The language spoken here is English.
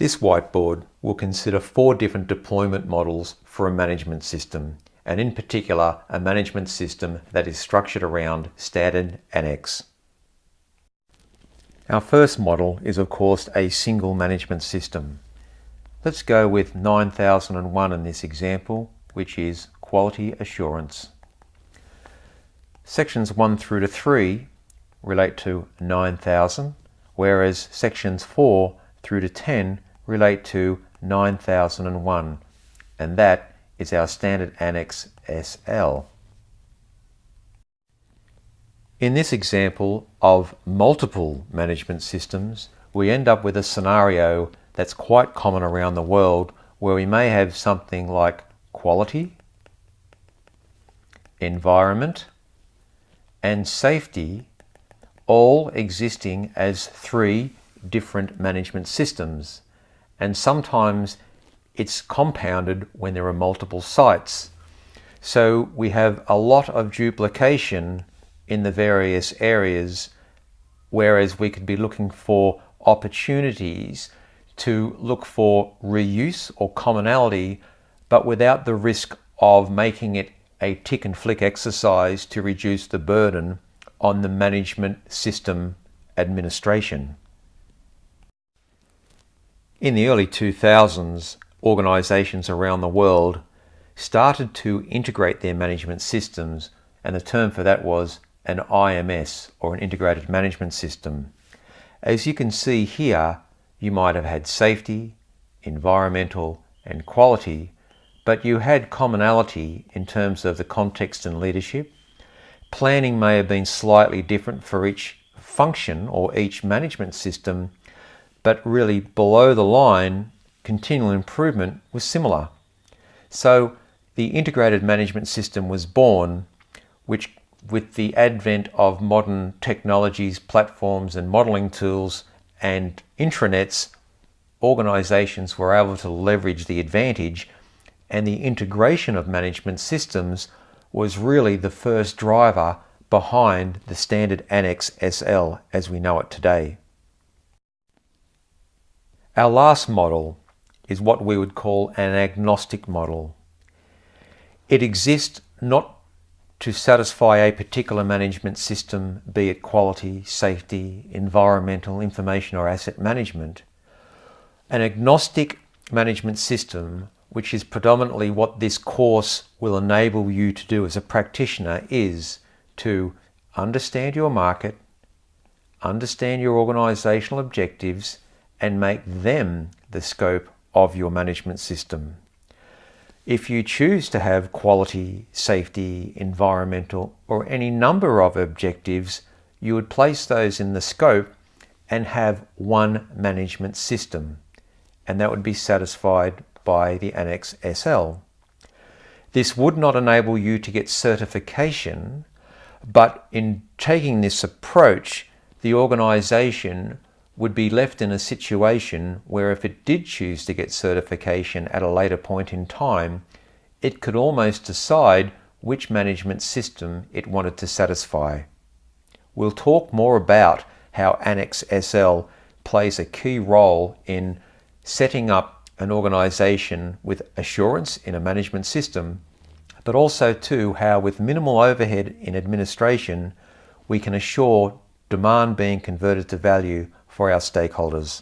This whiteboard will consider 4 different deployment models for a management system, and in particular a management system that is structured around standard Annex. Our first model is of course a single management system. Let's go with 9001 in this example, which is quality assurance. Sections 1 through to 3 relate to 9000, whereas sections 4 through to 10 relate to 9001, and that is our standard Annex SL. In this example of multiple management systems, we end up with a scenario that's quite common around the world, where we may have something like quality, environment, and safety all existing as 3 different management systems. And sometimes it's compounded when there are multiple sites. So we have a lot of duplication in the various areas, whereas we could be looking for opportunities to look for reuse or commonality, but without the risk of making it a tick and flick exercise to reduce the burden on the management system administration. In the early 2000s, organisations around the world started to integrate their management systems, and the term for that was an IMS, or an integrated management system. As you can see here, you might have had safety, environmental, and quality, but you had commonality in terms of the context and leadership. Planning may have been slightly different for each function or each management system, but really below the line, continual improvement was similar. So the integrated management system was born, which with the advent of modern technologies, platforms and modelling tools and intranets, organisations were able to leverage the advantage, and the integration of management systems was really the first driver behind the standard Annex SL as we know it today. Our last model is what we would call an agnostic model. It exists not to satisfy a particular management system, be it quality, safety, environmental, information or asset management. An agnostic management system, which is predominantly what this course will enable you to do as a practitioner, is to understand your market, understand your organisational objectives, and make them the scope of your management system. If you choose to have quality, safety, environmental, or any number of objectives, you would place those in the scope and have one management system, and that would be satisfied by the Annex SL. This would not enable you to get certification, but in taking this approach, the organisation would be left in a situation where if it did choose to get certification at a later point in time, it could almost decide which management system it wanted to satisfy. We'll talk more about how Annex SL plays a key role in setting up an organisation with assurance in a management system, but also too how with minimal overhead in administration we can assure demand being converted to value for our stakeholders.